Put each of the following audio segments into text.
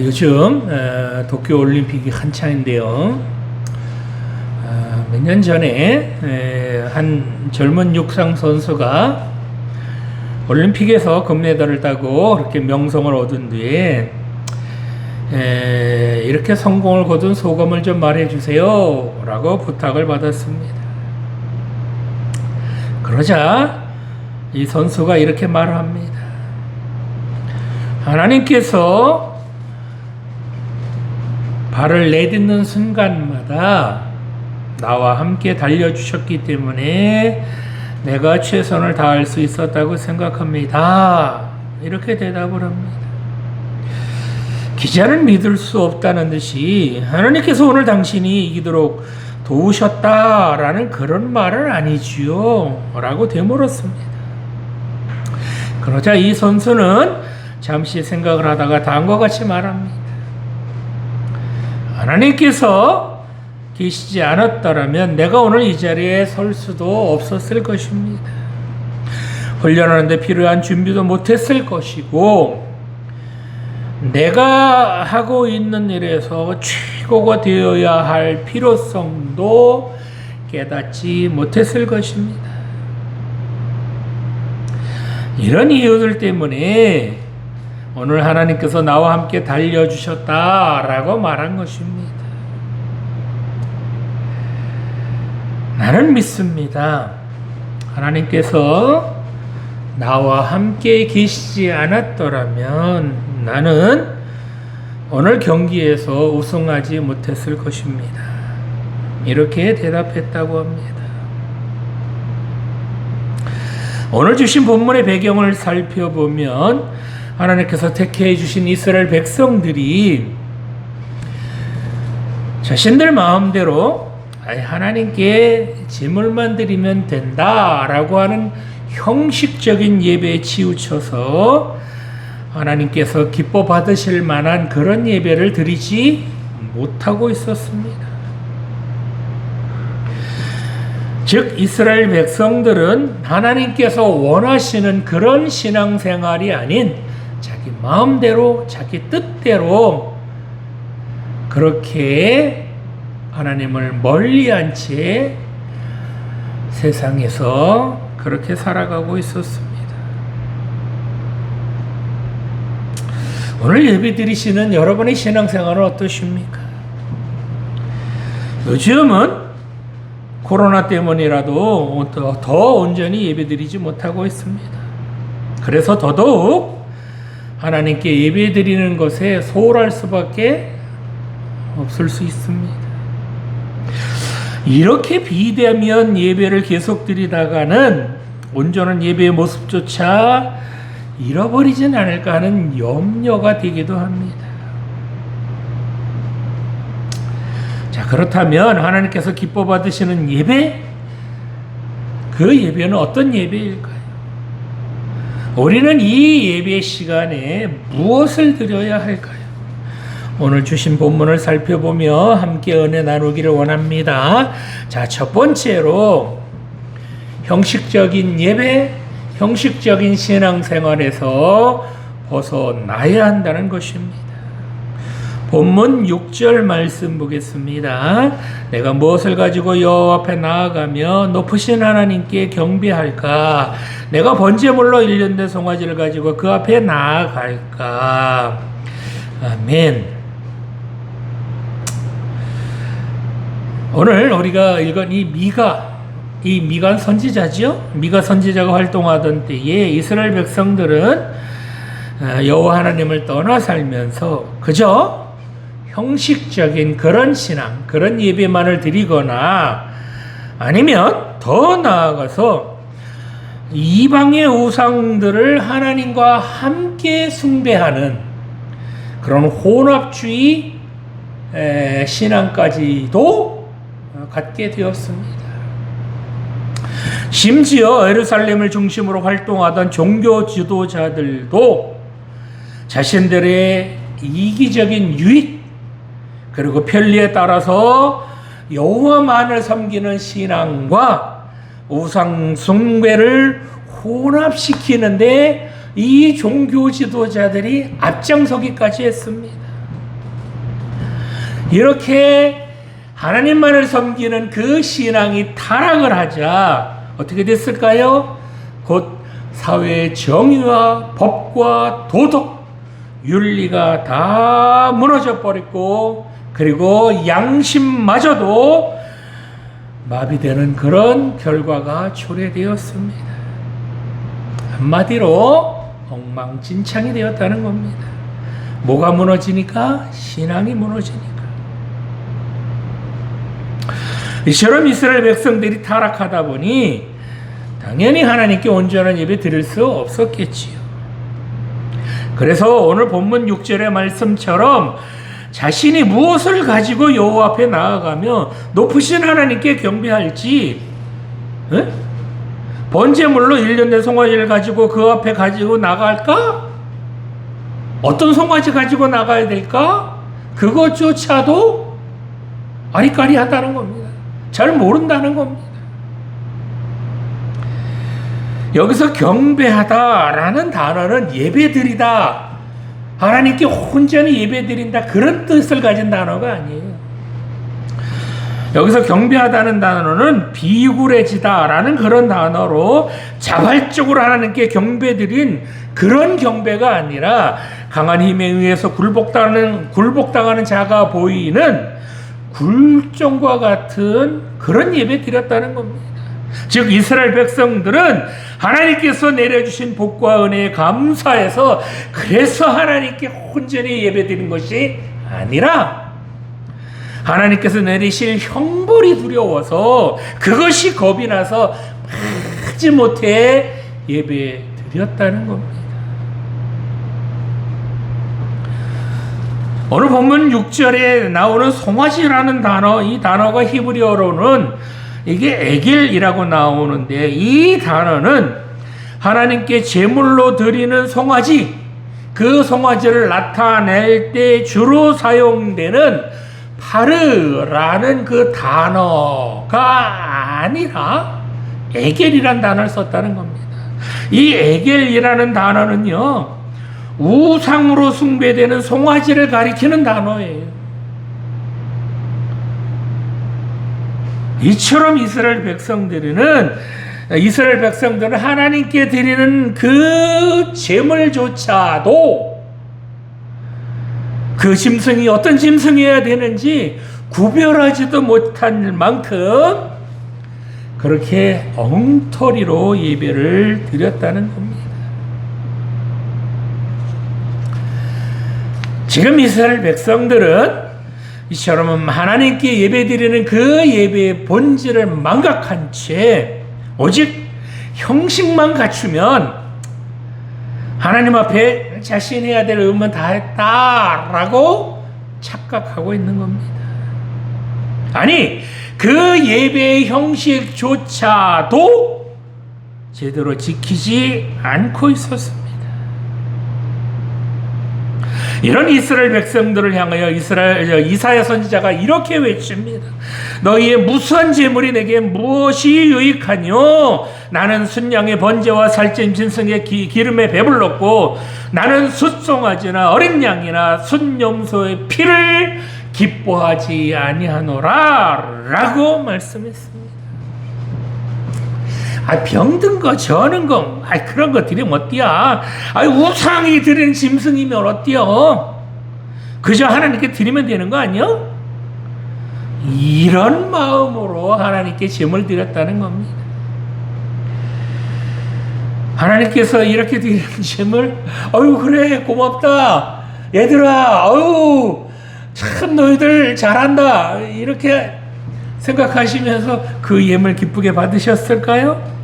요즘 도쿄올림픽이 한창인데요. 몇 년 전에 한 젊은 육상 선수가 올림픽에서 금메달을 따고 그렇게 명성을 얻은 뒤에 이렇게 성공을 거둔 소감을 좀 말해주세요 라고 부탁을 받았습니다. 그러자 이 선수가 이렇게 말을 합니다. 하나님께서 발을 내딛는 순간마다 나와 함께 달려주셨기 때문에 내가 최선을 다할 수 있었다고 생각합니다. 이렇게 대답을 합니다. 기자는 믿을 수 없다는 듯이 하나님께서 오늘 당신이 이기도록 도우셨다라는 그런 말은 아니지요 라고 되물었습니다. 그러자 이 선수는 잠시 생각을 하다가 다음과 같이 말합니다. 하나님께서 계시지 않았더라면 내가 오늘 이 자리에 설 수도 없었을 것입니다. 훈련하는데 필요한 준비도 못했을 것이고 내가 하고 있는 일에서 최고가 되어야 할 필요성도 깨닫지 못했을 것입니다. 이런 이유들 때문에 오늘 하나님께서 나와 함께 달려주셨다라고 말한 것입니다. 나는 믿습니다. 하나님께서 나와 함께 계시지 않았더라면 나는 오늘 경기에서 우승하지 못했을 것입니다. 이렇게 대답했다고 합니다. 오늘 주신 본문의 배경을 살펴보면 하나님께서 택해 주신 이스라엘 백성들이 자신들 마음대로 하나님께 제물만 드리면 된다라고 하는 형식적인 예배에 치우쳐서 하나님께서 기뻐 받으실 만한 그런 예배를 드리지 못하고 있었습니다. 즉 이스라엘 백성들은 하나님께서 원하시는 그런 신앙생활이 아닌 자기 마음대로 자기 뜻대로 그렇게 하나님을 멀리한 채 세상에서 그렇게 살아가고 있었습니다. 오늘 예배 드리시는 여러분의 신앙생활은 어떠십니까? 요즘은 코로나 때문이라도 더 온전히 예배 드리지 못하고 있습니다. 그래서 더더욱 하나님께 예배 드리는 것에 소홀할 수밖에 없을 수 있습니다. 이렇게 비대면 예배를 계속 드리다가는 온전한 예배의 모습조차 잃어버리진 않을까 하는 염려가 되기도 합니다. 자, 그렇다면 하나님께서 기뻐 받으시는 예배? 그 예배는 어떤 예배일까요? 우리는 이 예배 시간에 무엇을 드려야 할까요? 오늘 주신 본문을 살펴보며 함께 은혜 나누기를 원합니다. 자, 첫 번째로 형식적인 예배, 형식적인 신앙생활에서 벗어나야 한다는 것입니다. 본문 6절 말씀 보겠습니다. 내가 무엇을 가지고 여호와 앞에 나아가며 높으신 하나님께 경배할까? 내가 번제물로 일련된 송아지를 가지고 그 앞에 나아갈까? 아멘. 오늘 우리가 읽은 이 미가 선지자죠? 미가 선지자가 활동하던 때에 이스라엘 백성들은 여호와 하나님을 떠나 살면서 그저 형식적인 그런 신앙, 그런 예배만을 드리거나 아니면 더 나아가서 이방의 우상들을 하나님과 함께 숭배하는 그런 혼합주의 신앙까지도 갖게 되었습니다. 심지어 예루살렘을 중심으로 활동하던 종교 지도자들도 자신들의 이기적인 유익 그리고 편리에 따라서 여호와만을 섬기는 신앙과 우상 숭배를 혼합시키는데 이 종교 지도자들이 앞장서기까지 했습니다. 이렇게 하나님만을 섬기는 그 신앙이 타락을 하자 어떻게 됐을까요? 곧 사회의 정의와 법과 도덕, 윤리가 다 무너져 버렸고, 그리고 양심마저도 마비되는 그런 결과가 초래되었습니다. 한마디로 엉망진창이 되었다는 겁니다. 뭐가 무너지니까? 신앙이 무너지니까. 이처럼 이스라엘 백성들이 타락하다 보니 당연히 하나님께 온전한 예배 드릴 수 없었겠지요. 그래서 오늘 본문 6절의 말씀처럼 자신이 무엇을 가지고 여호와 앞에 나아가며 높으신 하나님께 경배할지, 번제물로 1년 된 송아지를 가지고 그 앞에 가지고 나갈까? 어떤 송아지 가지고 나가야 될까? 그것조차도 아리까리하다는 겁니다. 잘 모른다는 겁니다. 여기서 경배하다라는 단어는 예배드리다, 하나님께 온전히 예배드린다, 그런 뜻을 가진 단어가 아니에요. 여기서 경배하다는 단어는 비굴해지다라는 그런 단어로 자발적으로 하나님께 경배드린 그런 경배가 아니라 강한 힘에 의해서 굴복당하는 자가 보이는 굴종과 같은 그런 예배 드렸다는 겁니다. 즉 이스라엘 백성들은 하나님께서 내려주신 복과 은혜에 감사해서 그래서 하나님께 온전히 예배드린 것이 아니라 하나님께서 내리실 형벌이 두려워서 그것이 겁이 나서 하지 못해 예배드렸다는 겁니다. 오늘 본문 6절에 나오는 송아지라는 단어, 이 단어가 히브리어로는 이게 에겔이라고 나오는데, 이 단어는 하나님께 제물로 드리는 송아지, 그 송아지를 나타낼 때 주로 사용되는 파르라는 그 단어가 아니라 에겔이라는 단어를 썼다는 겁니다. 이 에겔이라는 단어는요, 우상으로 숭배되는 송아지를 가리키는 단어예요. 이처럼 이스라엘 백성들은 하나님께 드리는 그 제물조차도 그 짐승이 어떤 짐승이어야 되는지 구별하지도 못한 만큼 그렇게 엉터리로 예배를 드렸다는 겁니다. 지금 이스라엘 백성들은 이처럼 하나님께 예배드리는 그 예배의 본질을 망각한 채 오직 형식만 갖추면 하나님 앞에 자신이 해야 될 의무는 다 했다라고 착각하고 있는 겁니다. 아니, 그 예배의 형식조차도 제대로 지키지 않고 있었습니다. 이런 이스라엘 백성들을 향하여 이사야 선지자가 이렇게 외칩니다. 너희의 무수한 재물이 내게 무엇이 유익하뇨? 나는 순양의 번제와 살찐 짐승의 기름에 배불렀고 나는 숫송아지나 어린 양이나 순염소의 피를 기뻐하지 아니하노라 라고 말씀했습니다. 병든 거, 저는 거, 그런 거 드리면 어때야? 우상이 드리는 짐승이면 어때요? 그저 하나님께 드리면 되는 거 아니요? 이런 마음으로 하나님께 제물 드렸다는 겁니다. 하나님께서 이렇게 드리는 제물, 그래, 고맙다. 얘들아, 참 너희들 잘한다. 이렇게 생각하시면서 그 예물 기쁘게 받으셨을까요?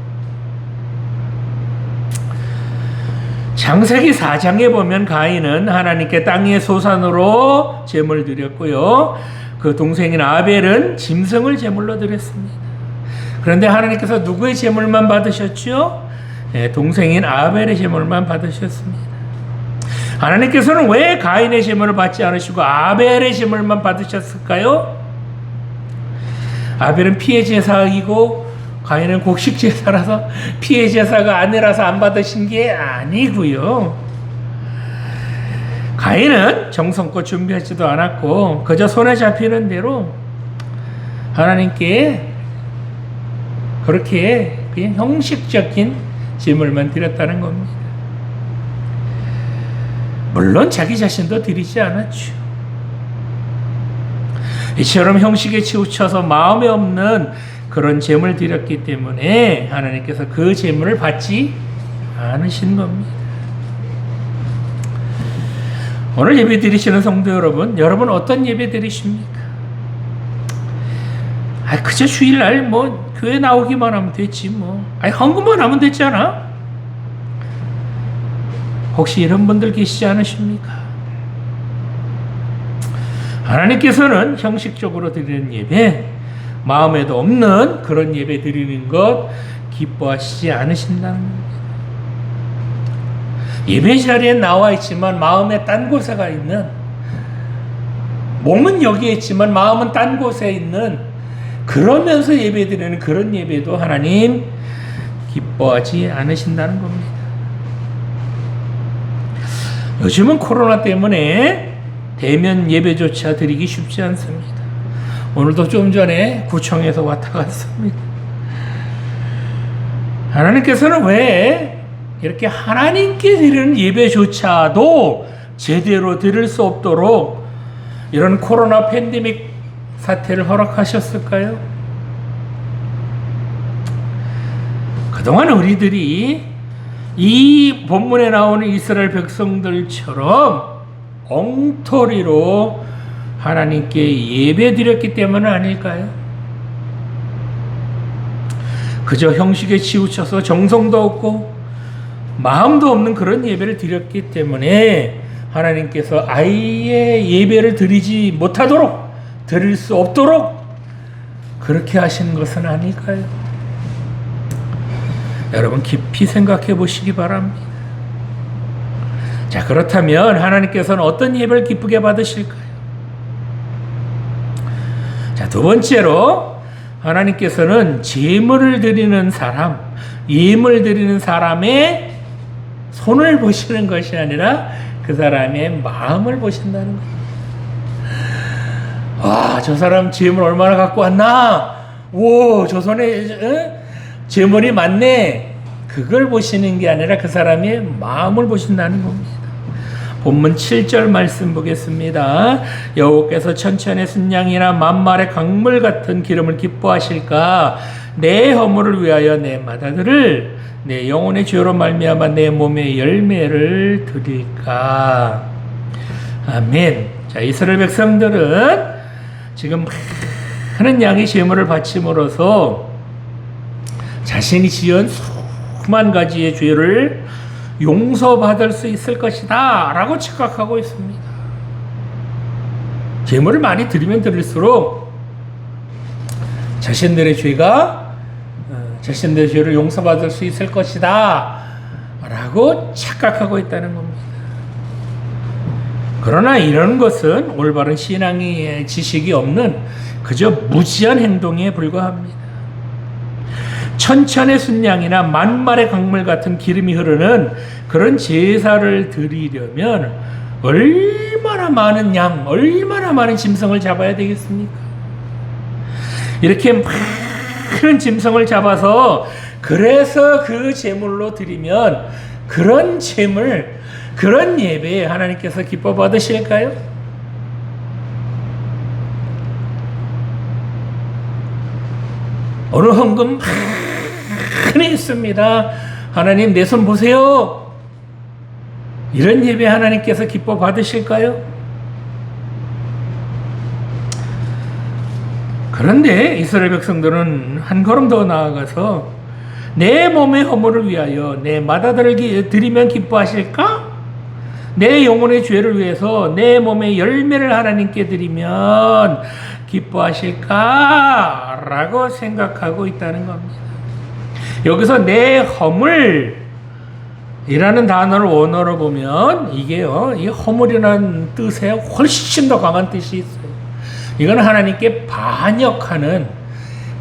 창세기 4장에 보면 가인은 하나님께 땅의 소산으로 제물 드렸고요. 그 동생인 아벨은 짐승을 제물로 드렸습니다. 그런데 하나님께서 누구의 제물만 받으셨죠? 동생인 아벨의 제물만 받으셨습니다. 하나님께서는 왜 가인의 제물을 받지 않으시고 아벨의 제물만 받으셨을까요? 아벨은 피해 제사이고 가인은 곡식 제사라서 피해 제사가 아니라서 안 받으신 게 아니고요. 가인은 정성껏 준비하지도 않았고 그저 손에 잡히는 대로 하나님께 그렇게 그냥 형식적인 제물만 드렸다는 겁니다. 물론 자기 자신도 드리지 않았죠. 이처럼 형식에 치우쳐서 마음에 없는 그런 제물 드렸기 때문에 하나님께서 그 제물을 받지 않으신 겁니다. 오늘 예배 드리시는 성도 여러분 어떤 예배 드리십니까? 그저 주일날 뭐 교회 나오기만 하면 됐지 뭐. 헌금만 하면 됐잖아. 혹시 이런 분들 계시지 않으십니까? 하나님께서는 형식적으로 드리는 예배, 마음에도 없는 그런 예배 드리는 것 기뻐하시지 않으신다는 겁니다. 예배 자리에 나와 있지만 마음에 딴 곳에 가 있는, 몸은 여기에 있지만 마음은 딴 곳에 있는, 그러면서 예배 드리는 그런 예배도 하나님 기뻐하지 않으신다는 겁니다. 요즘은 코로나 때문에 대면 예배조차 드리기 쉽지 않습니다. 오늘도 좀 전에 구청에서 왔다 갔습니다. 하나님께서는 왜 이렇게 하나님께 드리는 예배조차도 제대로 드릴 수 없도록 이런 코로나 팬데믹 사태를 허락하셨을까요? 그동안 우리들이 이 본문에 나오는 이스라엘 백성들처럼 엉터리로 하나님께 예배 드렸기 때문은 아닐까요? 그저 형식에 치우쳐서 정성도 없고 마음도 없는 그런 예배를 드렸기 때문에 하나님께서 아예 예배를 드리지 못하도록, 드릴 수 없도록 그렇게 하신 것은 아닐까요? 여러분 깊이 생각해 보시기 바랍니다. 자, 그렇다면 하나님께서는 어떤 예배를 기쁘게 받으실까요? 자, 두 번째로 하나님께서는 제물을 드리는 사람, 예물 드리는 사람의 손을 보시는 것이 아니라 그 사람의 마음을 보신다는 거예요. 와, 저 사람 제물 얼마나 갖고 왔나? 오, 저 손에 제물이 많네. 그걸 보시는 게 아니라 그 사람의 마음을 보신다는 겁니다. 본문 7절 말씀 보겠습니다. 여호와께서 천천의 순양이나 만말의 강물 같은 기름을 기뻐하실까? 내 허물을 위하여 내 마다들을 내 영혼의 죄로 말미암아 내 몸의 열매를 드릴까? 아멘. 자, 이스라엘 백성들은 지금 많은 양의 제물을 바침으로써 자신이 지은 수만 가지의 죄를 용서받을 수 있을 것이다 라고 착각하고 있습니다. 제물을 많이 드리면 드릴수록 자신들의 죄를 용서받을 수 있을 것이다 라고 착각하고 있다는 겁니다. 그러나 이런 것은 올바른 신앙의 지식이 없는 그저 무지한 행동에 불과합니다. 천천의 순양이나 만말의 강물 같은 기름이 흐르는 그런 제사를 드리려면 얼마나 많은 양, 얼마나 많은 짐승을 잡아야 되겠습니까? 이렇게 많은 짐승을 잡아서 그래서 그 제물로 드리면 그런 제물, 그런 예배에 하나님께서 기뻐 받으실까요? 어느 헌금 많이 있습니다. 하나님 내 손 보세요. 이런 예배 하나님께서 기뻐 받으실까요? 그런데 이스라엘 백성들은 한 걸음 더 나아가서 내 몸의 허물을 위하여 내 마다들을 드리면 기뻐하실까? 내 영혼의 죄를 위해서 내 몸의 열매를 하나님께 드리면 기뻐하실까? 라고 생각하고 있다는 겁니다. 여기서 내 허물 이라는 단어를 원어로 보면 이게요, 이 허물이라는 뜻에 훨씬 더 강한 뜻이 있어요. 이건 하나님께 반역하는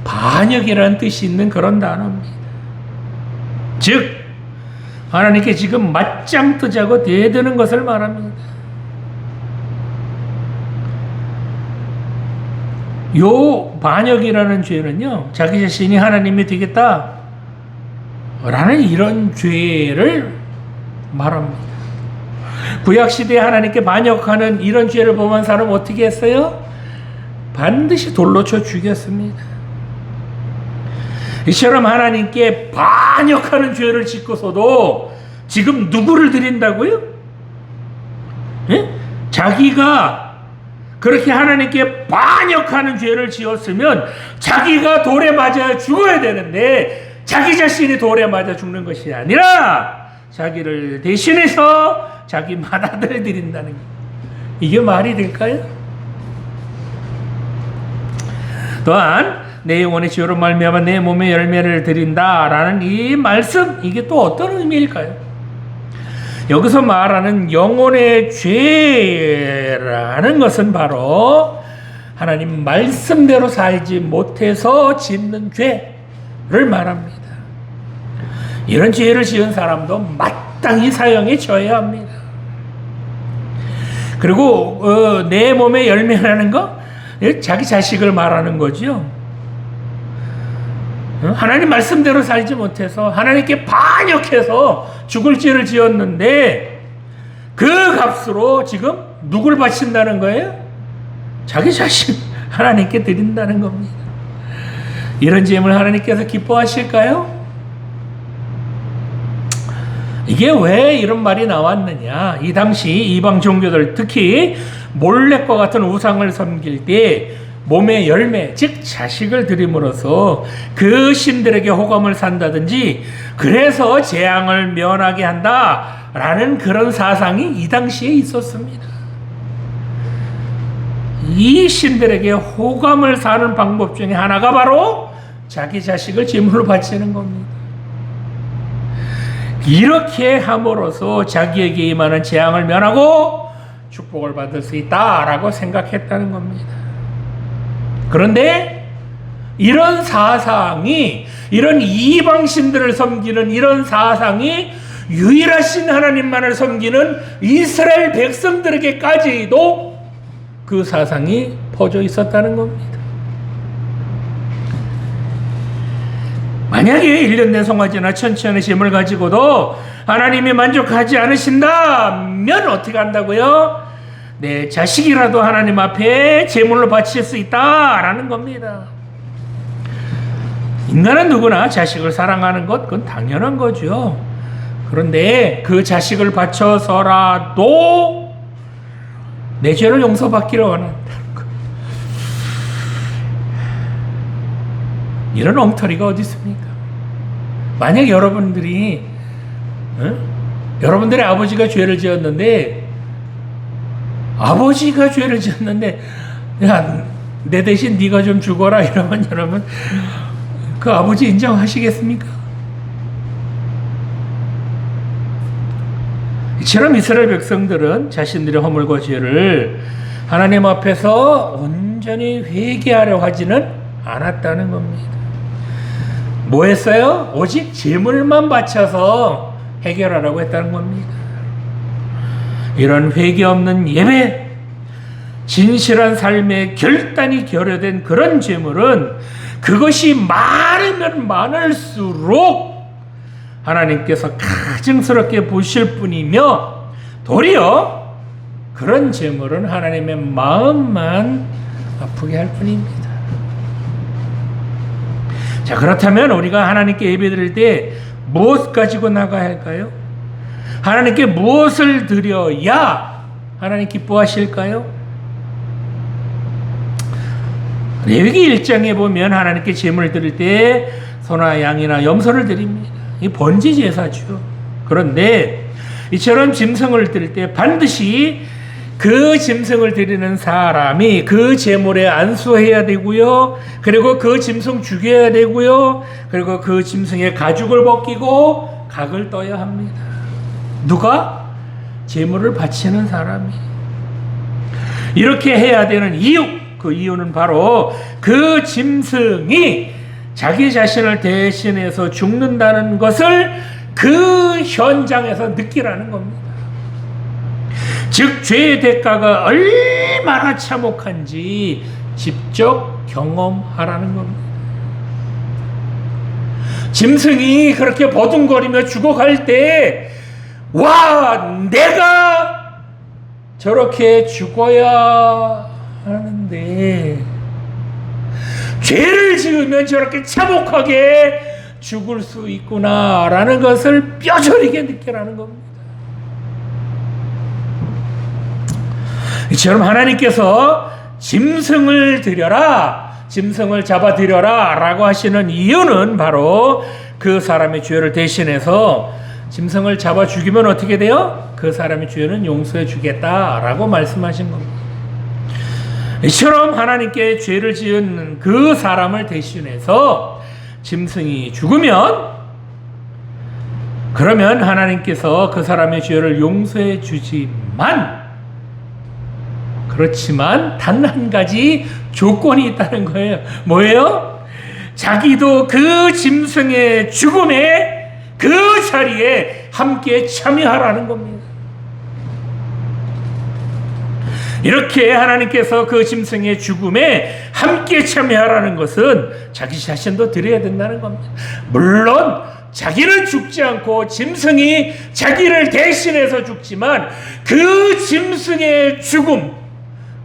반역이라는 뜻이 있는 그런 단어입니다. 즉 하나님께 지금 맞짱 뜨자고 대드는 것을 말합니다. 요 반역이라는 죄는요, 자기 자신이 하나님이 되겠다 라는 이런 죄를 말합니다. 구약시대에 하나님께 반역하는 이런 죄를 범한 사람은 어떻게 했어요? 반드시 돌로 쳐 죽였습니다. 이처럼 하나님께 반역하는 죄를 짓고서도 지금 누구를 드린다고요? 예? 자기가 그렇게 하나님께 반역하는 죄를 지었으면 자기가 돌에 맞아 죽어야 되는데 자기 자신이 돌에 맞아 죽는 것이 아니라 자기를 대신해서 자기 맏아들을 드린다는 게 이게 말이 될까요? 또한 내 영혼의 지혜로 말미암아 내 몸의 열매를 드린다라는 이 말씀, 이게 또 어떤 의미일까요? 여기서 말하는 영혼의 죄라는 것은 바로 하나님 말씀대로 살지 못해서 짓는 죄를 말합니다. 이런 죄를 지은 사람도 마땅히 사형에 처해야 합니다. 그리고 내 몸의 열매라는 거, 자기 자식을 말하는 거죠. 하나님 말씀대로 살지 못해서 하나님께 반역해서 죽을 죄를 지었는데 그 값으로 지금 누굴 바친다는 거예요? 자기 자신 하나님께 드린다는 겁니다. 이런 죄를 하나님께서 기뻐하실까요? 이게 왜 이런 말이 나왔느냐? 이 당시 이방 종교들, 특히 몰렉과 같은 우상을 섬길 때 몸의 열매, 즉 자식을 드림으로써 그 신들에게 호감을 산다든지 그래서 재앙을 면하게 한다라는 그런 사상이 이 당시에 있었습니다. 이 신들에게 호감을 사는 방법 중에 하나가 바로 자기 자식을 제물로 바치는 겁니다. 이렇게 함으로써 자기에게 임하는 재앙을 면하고 축복을 받을 수 있다라고 생각했다는 겁니다. 그런데 이런 사상이, 이런 이방신들을 섬기는 이런 사상이 유일하신 하나님만을 섬기는 이스라엘 백성들에게까지도 그 사상이 퍼져 있었다는 겁니다. 만약에 1년 된 송아지나 천천의 제물 가지고도 하나님이 만족하지 않으신다면 어떻게 한다고요? 내 자식이라도 하나님 앞에 제물로 바칠 수 있다라는 겁니다. 인간은 누구나 자식을 사랑하는 것, 그건 당연한 거죠. 그런데 그 자식을 바쳐서라도 내 죄를 용서받기를 원한다는 것. 이런 엉터리가 어디 있습니까? 만약 여러분들이 여러분들의 아버지가 죄를 지었는데 야, 내 대신 네가 좀 죽어라 이러면 여러분 그 아버지 인정하시겠습니까? 이처럼 이스라엘 백성들은 자신들의 허물과 죄를 하나님 앞에서 온전히 회개하려 하지는 않았다는 겁니다. 뭐 했어요? 오직 제물만 바쳐서 해결하라고 했다는 겁니다. 이런 회개 없는 예배, 진실한 삶의 결단이 결여된 그런 제물은 그것이 많으면 많을수록 하나님께서 가증스럽게 보실 뿐이며 도리어 그런 제물은 하나님의 마음만 아프게 할 뿐입니다. 자, 그렇다면 우리가 하나님께 예배드릴 때 무엇 가지고 나가야 할까요? 하나님께 무엇을 드려야 하나님 기뻐하실까요? 레위기 1장에 보면 하나님께 제물을 드릴 때 소나 양이나 염소를 드립니다. 이 번제 제사죠. 그런데 이처럼 짐승을 드릴 때 반드시 그 짐승을 드리는 사람이 그 제물에 안수해야 되고요. 그리고 그 짐승 죽여야 되고요. 그리고 그 짐승의 가죽을 벗기고 각을 떠야 합니다. 누가? 제물을 바치는 사람이. 이렇게 해야 되는 이유, 그 이유는 바로 그 짐승이 자기 자신을 대신해서 죽는다는 것을 그 현장에서 느끼라는 겁니다. 즉 죄의 대가가 얼마나 참혹한지 직접 경험하라는 겁니다. 짐승이 그렇게 버둥거리며 죽어갈 때, 와, 내가 저렇게 죽어야 하는데 죄를 지으면 저렇게 참혹하게 죽을 수 있구나라는 것을 뼈저리게 느끼라는 겁니다. 이처럼 하나님께서 짐승을 드려라, 짐승을 잡아드려라 라고 하시는 이유는 바로 그 사람의 죄를 대신해서 짐승을 잡아 죽이면 어떻게 돼요? 그 사람의 죄는 용서해 주겠다라고 말씀하신 겁니다. 이처럼 하나님께 죄를 지은 그 사람을 대신해서 짐승이 죽으면, 그러면 하나님께서 그 사람의 죄를 용서해 주지만, 그렇지만 단 한 가지 조건이 있다는 거예요. 뭐예요? 자기도 그 짐승의 죽음에 그 자리에 함께 참여하라는 겁니다. 이렇게 하나님께서 그 짐승의 죽음에 함께 참여하라는 것은 자기 자신도 드려야 된다는 겁니다. 물론 자기는 죽지 않고 짐승이 자기를 대신해서 죽지만 그 짐승의 죽음,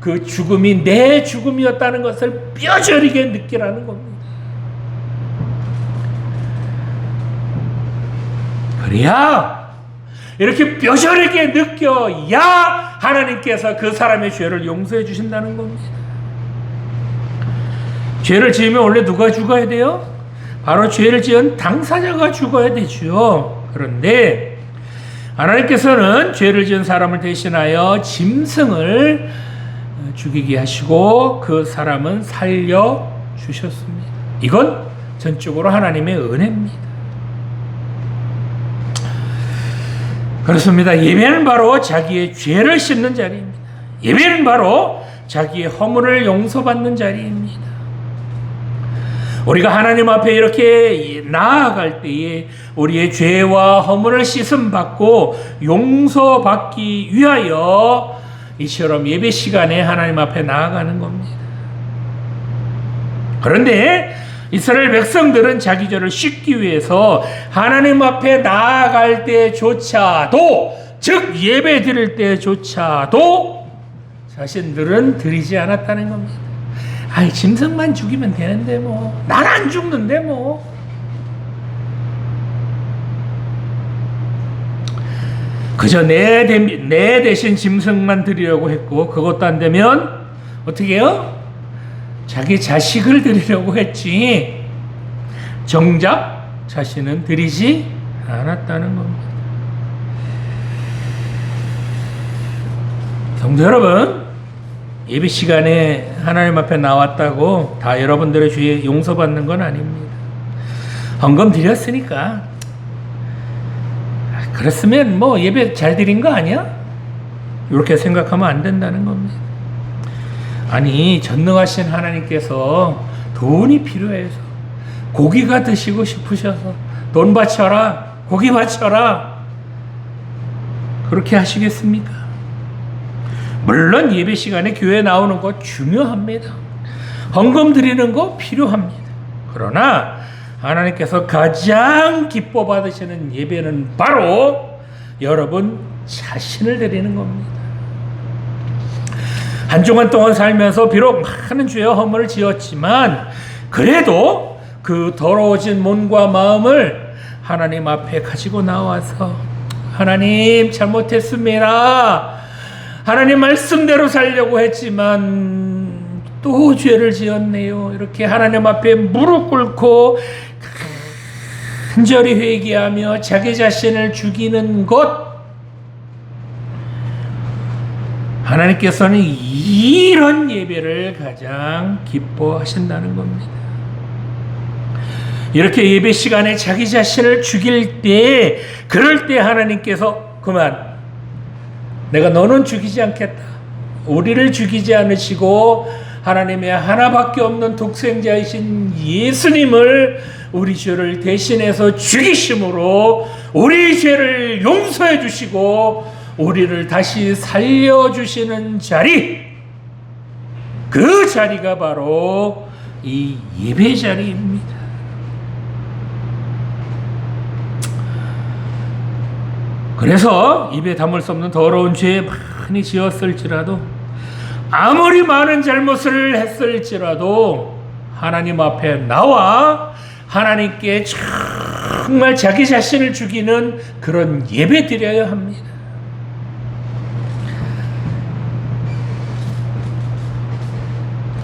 그 죽음이 내 죽음이었다는 것을 뼈저리게 느끼라는 겁니다. 그래야, 이렇게 뼈저리게 느껴야 하나님께서 그 사람의 죄를 용서해 주신다는 겁니다. 죄를 지으면 원래 누가 죽어야 돼요? 바로 죄를 지은 당사자가 죽어야 되죠. 그런데 하나님께서는 죄를 지은 사람을 대신하여 짐승을 죽이게 하시고 그 사람은 살려 주셨습니다. 이건 전적으로 하나님의 은혜입니다. 그렇습니다. 예배는 바로 자기의 죄를 씻는 자리입니다. 예배는 바로 자기의 허물을 용서받는 자리입니다. 우리가 하나님 앞에 이렇게 나아갈 때에 우리의 죄와 허물을 씻음받고 용서받기 위하여 이처럼 예배 시간에 하나님 앞에 나아가는 겁니다. 그런데 이스라엘 백성들은 자기 죄를 씻기 위해서 하나님 앞에 나아갈 때조차도, 즉 예배 드릴 때조차도 자신들은 드리지 않았다는 겁니다. 아이, 짐승만 죽이면 되는데 뭐, 난 안 죽는데 뭐. 그저 내 대신 짐승만 드리려고 했고, 그것도 안 되면 어떻게 해요? 자기 자식을 드리려고 했지 정작 자신은 드리지 않았다는 겁니다. 성도 여러분, 예배 시간에 하나님 앞에 나왔다고 다 여러분들의 죄 용서받는 건 아닙니다. 헌금 드렸으니까 그랬으면 뭐 예배 잘 드린 거 아니야? 이렇게 생각하면 안 된다는 겁니다. 아니, 전능하신 하나님께서 돈이 필요해서, 고기가 드시고 싶으셔서 돈 바쳐라, 고기 바쳐라, 그렇게 하시겠습니까? 물론 예배 시간에 교회 나오는 거 중요합니다. 헌금 드리는 거 필요합니다. 그러나 하나님께서 가장 기뻐 받으시는 예배는 바로 여러분 자신을 드리는 겁니다. 한 주간 동안 살면서 비록 많은 죄와 허물을 지었지만 그래도 그 더러워진 몸과 마음을 하나님 앞에 가지고 나와서, 하나님 잘못했습니다, 하나님 말씀대로 살려고 했지만 또 죄를 지었네요, 이렇게 하나님 앞에 무릎 꿇고 간절히 회개하며 자기 자신을 죽이는 것, 하나님께서는 이런 예배를 가장 기뻐하신다는 겁니다. 이렇게 예배 시간에 자기 자신을 죽일 때, 그럴 때 하나님께서 그만, 내가 너는 죽이지 않겠다, 우리를 죽이지 않으시고 하나님의 하나밖에 없는 독생자이신 예수님을 우리 죄를 대신해서 죽이심으로 우리 죄를 용서해 주시고 우리를 다시 살려주시는 자리, 그 자리가 바로 이 예배 자리입니다. 그래서 입에 담을 수 없는 더러운 죄에 많이 지었을지라도, 아무리 많은 잘못을 했을지라도 하나님 앞에 나와 하나님께 정말 자기 자신을 죽이는 그런 예배 드려야 합니다.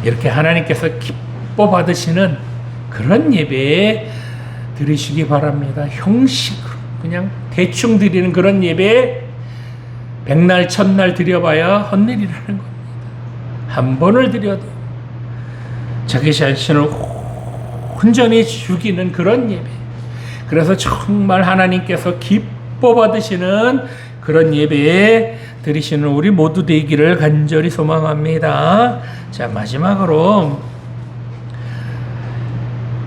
이렇게 하나님께서 기뻐 받으시는 그런 예배 드리시기 바랍니다. 형식으로 그냥 대충 드리는 그런 예배, 백날 첫날 드려봐야 헛일이라는 겁니다. 한 번을 드려도 자기 자신을 온전히 죽이는 그런 예배, 그래서 정말 하나님께서 기뻐 받으시는 그런 예배 드리시는 우리 모두 되기를 간절히 소망합니다. 자, 마지막으로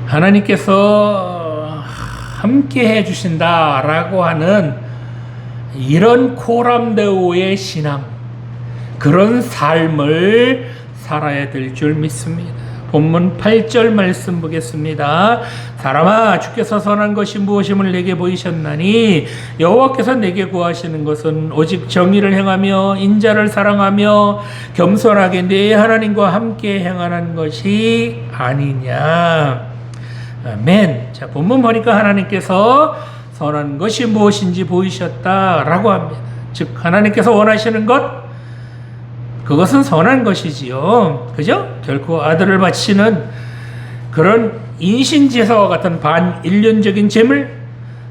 하나님께서 함께 해주신다라고 하는 이런 코람데오의 신앙, 그런 삶을 살아야 될 줄 믿습니다. 본문 8절 말씀 보겠습니다. 사람아, 주께서 선한 것이 무엇임을 내게 보이셨나니 여호와께서 내게 구하시는 것은 오직 정의를 행하며 인자를 사랑하며 겸손하게 내 하나님과 함께 행하는 것이 아니냐. 아멘. 자, 본문 보니까 하나님께서 선한 것이 무엇인지 보이셨다라고 합니다. 즉 하나님께서 원하시는 것, 그것은 선한 것이지요. 그죠? 결코 아들을 바치는 그런 인신제사와 같은 반인륜적인 제물,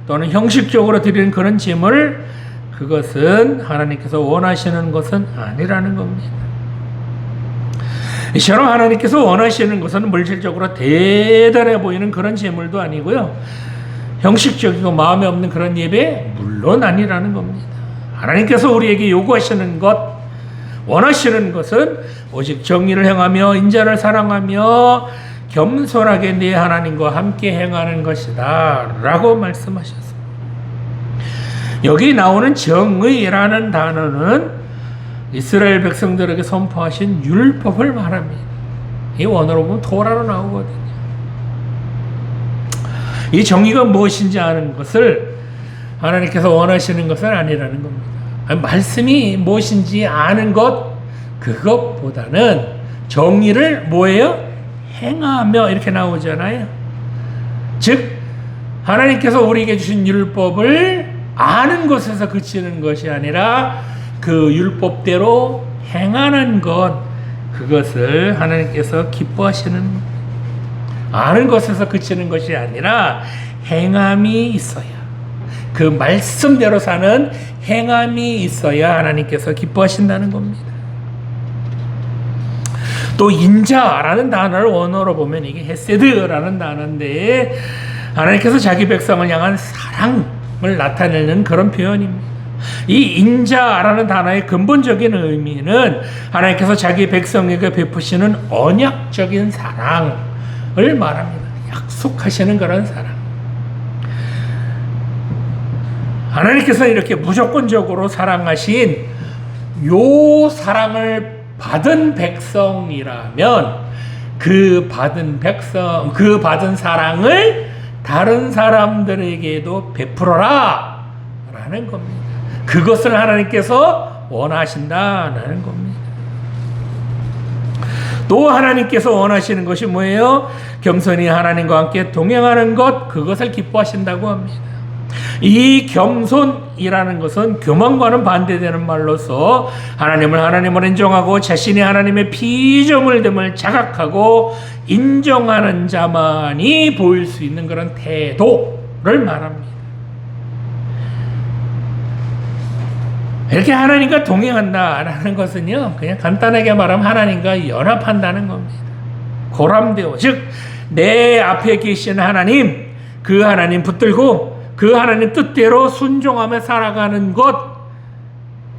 또는 형식적으로 드리는 그런 제물, 그것은 하나님께서 원하시는 것은 아니라는 겁니다. 이처럼 하나님께서 원하시는 것은 물질적으로 대단해 보이는 그런 제물도 아니고요, 형식적이고 마음에 없는 그런 예배 물론 아니라는 겁니다. 하나님께서 우리에게 요구하시는 것, 원하시는 것은 오직 정의를 행하며 인자를 사랑하며 겸손하게 네 하나님과 함께 행하는 것이다 라고 말씀하셨습니다. 여기 나오는 정의라는 단어는 이스라엘 백성들에게 선포하신 율법을 말합니다. 이 원어로 보면 토라로 나오거든요. 이 정의가 무엇인지 아는 것을 하나님께서 원하시는 것은 아니라는 겁니다. 말씀이 무엇인지 아는 것, 그것보다는 정의를 뭐예요? 행하며 이렇게 나오잖아요. 즉 하나님께서 우리에게 주신 율법을 아는 것에서 그치는 것이 아니라 그 율법대로 행하는 것, 그것을 하나님께서 기뻐하시는, 아는 것에서 그치는 것이 아니라 행함이 있어야, 그 말씀대로 사는 행함이 있어야 하나님께서 기뻐하신다는 겁니다. 또 인자라는 단어를 원어로 보면 이게 헤세드라는 단어인데, 하나님께서 자기 백성을 향한 사랑을 나타내는 그런 표현입니다. 이 인자라는 단어의 근본적인 의미는 하나님께서 자기 백성에게 베푸시는 언약적인 사랑을 말합니다. 약속하시는 그런 사랑. 하나님께서 이렇게 무조건적으로 사랑하신 요 사랑을 받은 백성이라면 그 받은 사랑을 다른 사람들에게도 베풀어라 라는 겁니다. 그것을 하나님께서 원하신다라는 겁니다. 또 하나님께서 원하시는 것이 뭐예요? 겸손히 하나님과 함께 동행하는 것, 그것을 기뻐하신다고 합니다. 이 겸손이라는 것은 교만과는 반대되는 말로서 하나님을 하나님으로 인정하고 자신이 하나님의 피조물됨을 자각하고 인정하는 자만이 보일 수 있는 그런 태도를 말합니다. 이렇게 하나님과 동행한다라는 것은요, 그냥 간단하게 말하면 하나님과 연합한다는 겁니다. 고람되어, 즉 내 앞에 계신 하나님, 그 하나님 붙들고 그 하나님 뜻대로 순종하며 살아가는 것,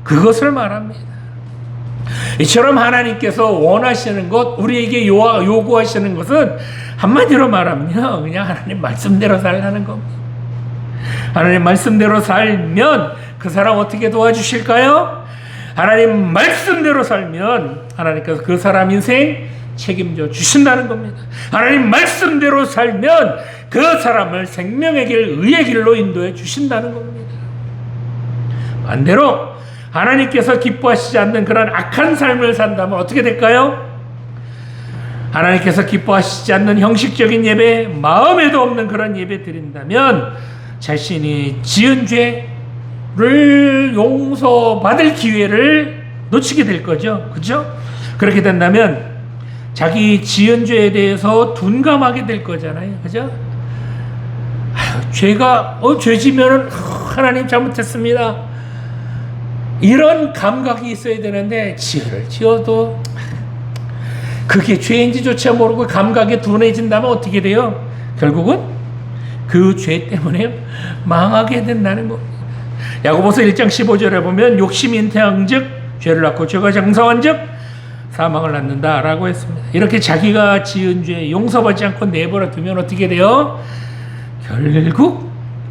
그것을 말합니다. 이처럼 하나님께서 원하시는 것, 우리에게 요구하시는 것은 한마디로 말하면요, 그냥 하나님 말씀대로 살라는 겁니다. 하나님 말씀대로 살면 그 사람 어떻게 도와주실까요? 하나님 말씀대로 살면 하나님께서 그 사람 인생 책임져 주신다는 겁니다. 하나님 말씀대로 살면 그 사람을 생명의 길, 의의 길로 인도해 주신다는 겁니다. 반대로 하나님께서 기뻐하시지 않는 그런 악한 삶을 산다면 어떻게 될까요? 하나님께서 기뻐하시지 않는 형식적인 예배, 마음에도 없는 그런 예배 드린다면 자신이 지은 죄를 용서받을 기회를 놓치게 될 거죠. 그렇죠? 그렇게 된다면 자기 지은 죄에 대해서 둔감하게 될 거잖아요. 그죠? 죄가 죄 지면은 하나님 잘못했습니다. 이런 감각이 있어야 되는데 죄를 지어도 그게 죄인지조차 모르고 감각에 둔해진다면 어떻게 돼요? 결국은 그 죄 때문에 망하게 된다는 겁니다. 야고보서 1장 15절에 보면 욕심이 잉태한즉 죄를 낳고 죄가 장성한즉 사망을 낳는다라고 했습니다. 이렇게 자기가 지은 죄 용서받지 않고 내버려 두면 어떻게 돼요? 결국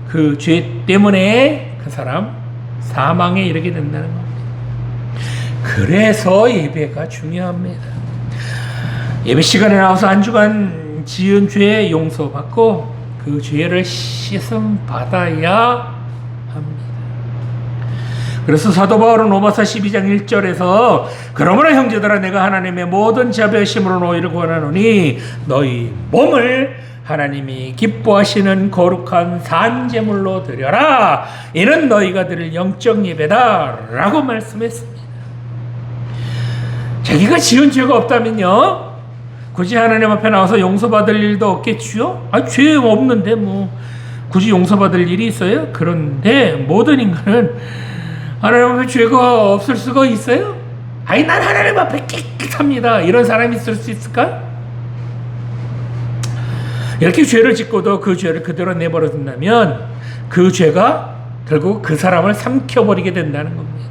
그 죄 때문에 그 사람 사망에 이르게 된다는 겁니다. 그래서 예배가 중요합니다. 예배 시간에 나와서 한 주간 지은 죄 용서받고 그 죄를 씻음 받아야 합니다. 그래서 사도 바울은 로마서 12장 1절에서 그러므로 형제들아 내가 하나님의 모든 자비하심으로 너희를 구하노니 너희 몸을 하나님이 기뻐하시는 거룩한 산제물로 드려라. 이는 너희가 드릴 영적 예배다 라고 말씀했습니다. 자기가 지은 죄가 없다면요 굳이 하나님 앞에 나와서 용서받을 일도 없겠지요. 죄 없는데 뭐 굳이 용서받을 일이 있어요? 그런데 모든 인간은 하나님 앞에 죄가 없을 수가 있어요? 난 하나님 앞에 깨끗합니다. 이런 사람이 있을 수 있을까? 이렇게 죄를 짓고도 그 죄를 그대로 내버려 둔다면 그 죄가 결국 그 사람을 삼켜버리게 된다는 겁니다.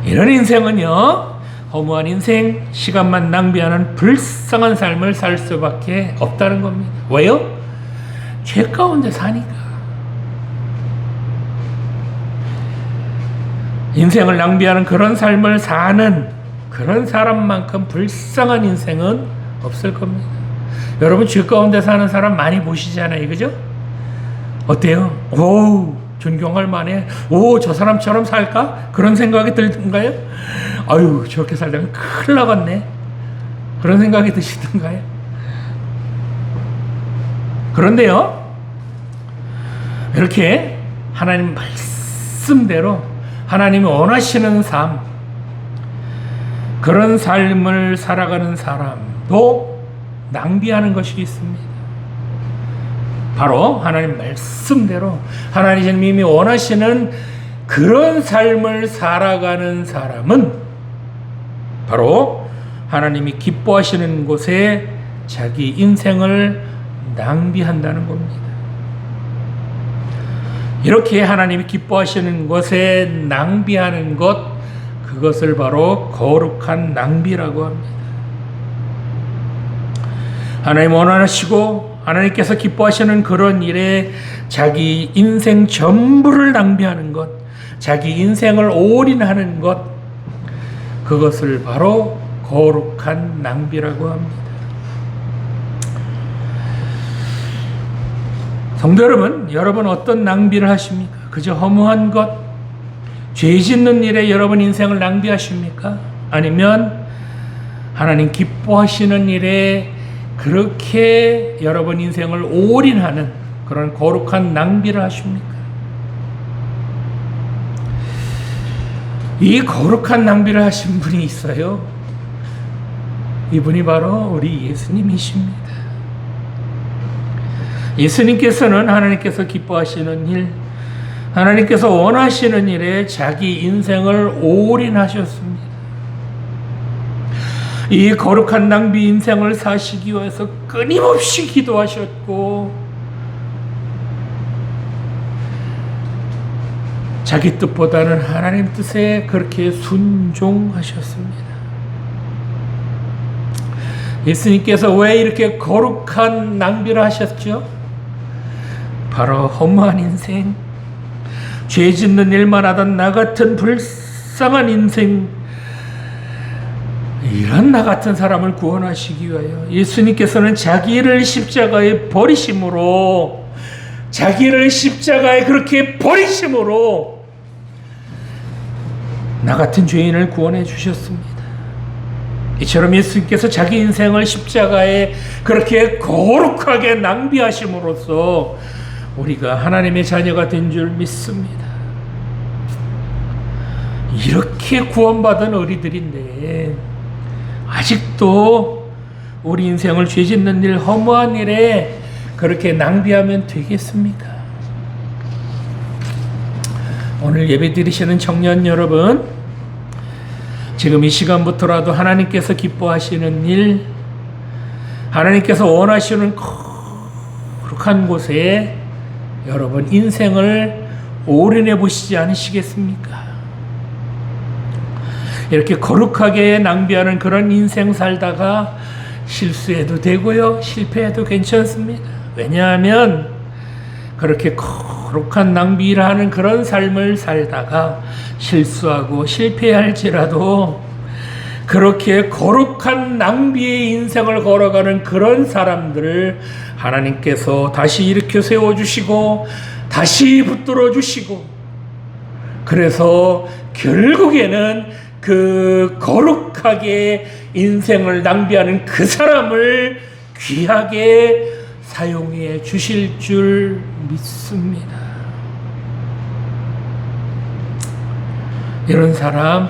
이런 인생은요 허무한 인생, 시간만 낭비하는 불쌍한 삶을 살 수밖에 없다는 겁니다. 왜요? 죄 가운데 사니까. 인생을 낭비하는 그런 삶을 사는 그런 사람만큼 불쌍한 인생은 없을 겁니다. 여러분 죄 가운데 사는 사람 많이 보시잖아요. 그죠? 어때요? 오, 존경할 만해. 오, 저 사람처럼 살까? 그런 생각이 들던가요? 아유, 저렇게 살다가 큰일 나겠네. 그런 생각이 드시던가요? 그런데요, 이렇게 하나님 말씀대로 하나님이 원하시는 삶, 그런 삶을 살아가는 사람도 낭비하는 것이 있습니다. 바로 하나님 말씀대로 하나님이 원하시는 그런 삶을 살아가는 사람은 바로 하나님이 기뻐하시는 곳에 자기 인생을 낭비한다는 겁니다. 이렇게 하나님이 기뻐하시는 것에 낭비하는 것, 그것을 바로 거룩한 낭비라고 합니다. 하나님 원하시고 하나님께서 기뻐하시는 그런 일에 자기 인생 전부를 낭비하는 것, 자기 인생을 올인하는 것, 그것을 바로 거룩한 낭비라고 합니다. 성도 여러분, 여러분 어떤 낭비를 하십니까? 그저 허무한 것, 죄 짓는 일에 여러분 인생을 낭비하십니까? 아니면 하나님 기뻐하시는 일에 그렇게 여러분 인생을 올인하는 그런 거룩한 낭비를 하십니까? 이 거룩한 낭비를 하신 분이 있어요. 이분이 바로 우리 예수님이십니다. 예수님께서는 하나님께서 기뻐하시는 일, 하나님께서 원하시는 일에 자기 인생을 올인하셨습니다. 이 거룩한 낭비 인생을 사시기 위해서 끊임없이 기도하셨고 자기 뜻보다는 하나님 뜻에 그렇게 순종하셨습니다. 예수님께서 왜 이렇게 거룩한 낭비를 하셨죠? 바로 허무한 인생, 죄 짓는 일만 하던 나 같은 불쌍한 인생, 이런 나 같은 사람을 구원하시기 위하여 예수님께서는 자기를 십자가에 버리심으로, 자기를 십자가에 그렇게 버리심으로 나 같은 죄인을 구원해 주셨습니다. 이처럼 예수님께서 자기 인생을 십자가에 그렇게 거룩하게 낭비하심으로써 우리가 하나님의 자녀가 된 줄 믿습니다. 이렇게 구원받은 어리들인데 아직도 우리 인생을 죄 짓는 일, 허무한 일에 그렇게 낭비하면 되겠습니까? 오늘 예배 드리시는 청년 여러분, 지금 이 시간부터라도 하나님께서 기뻐하시는 일, 하나님께서 원하시는 거룩한 곳에 여러분 인생을 올인해 보시지 않으시겠습니까? 이렇게 거룩하게 낭비하는 그런 인생 살다가 실수해도 되고요, 실패해도 괜찮습니다. 왜냐하면 그렇게 거룩한 낭비를 하는 그런 삶을 살다가 실수하고 실패할지라도 그렇게 거룩한 낭비의 인생을 걸어가는 그런 사람들을 하나님께서 다시 일으켜 세워주시고 다시 붙들어 주시고, 그래서 결국에는 그 거룩하게 인생을 낭비하는 그 사람을 귀하게 사용해 주실 줄 믿습니다. 이런 사람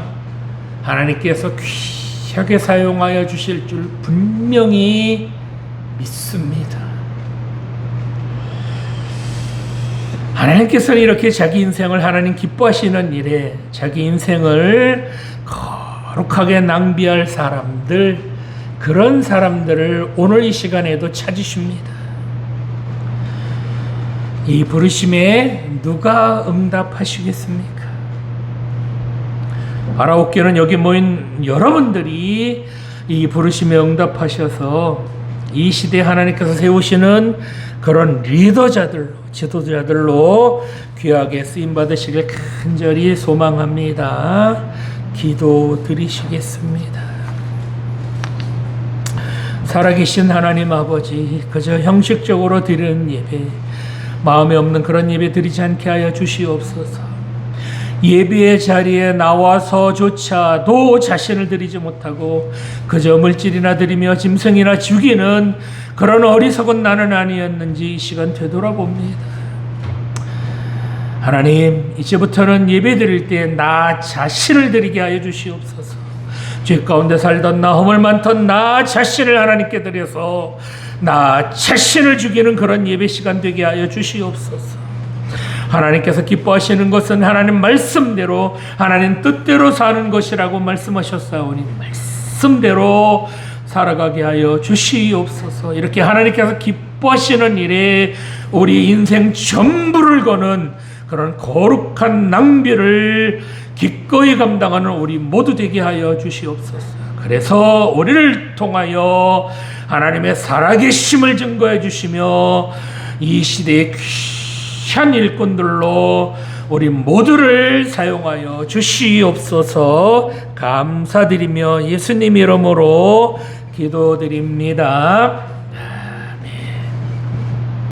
하나님께서 귀하게 사용하여 주실 줄 분명히 믿습니다. 하나님께서는 이렇게 자기 인생을 하나님 기뻐하시는 일에 자기 인생을 거룩하게 낭비할 사람들, 그런 사람들을 오늘 이 시간에도 찾으십니다. 이 부르심에 누가 응답하시겠습니까? 바라옵기는 여기 모인 여러분들이 이 부르심에 응답하셔서 이 시대에 하나님께서 세우시는 그런 리더자들로, 지도자들로 귀하게 쓰임받으시길 간절히 소망합니다. 기도 드리시겠습니다. 살아계신 하나님 아버지, 그저 형식적으로 드리는 예배, 마음에 없는 그런 예배 드리지 않게 하여 주시옵소서. 예배의 자리에 나와서조차도 자신을 드리지 못하고 그저 물질이나 드리며 짐승이나 죽이는 그런 어리석은 나는 아니었는지 이 시간 되돌아봅니다. 하나님, 이제부터는 예배 드릴 때 나 자신을 드리게 하여 주시옵소서. 죄 가운데 살던 나, 허물 많던 나 자신을 하나님께 드려서 나 자신을 죽이는 그런 예배 시간 되게 하여 주시옵소서. 하나님께서 기뻐하시는 것은 하나님 말씀대로, 하나님 뜻대로 사는 것이라고 말씀하셨사오니 말씀대로 살아가게 하여 주시옵소서. 이렇게 하나님께서 기뻐하시는 일에 우리 인생 전부를 거는 그런 거룩한 낭비를 기꺼이 감당하는 우리 모두 되게 하여 주시옵소서. 그래서 우리를 통하여 하나님의 살아계심을 증거해 주시며 이 시대의 귀한 일꾼들로 우리 모두를 사용하여 주시옵소서. 감사드리며 예수님 이름으로 기도드립니다.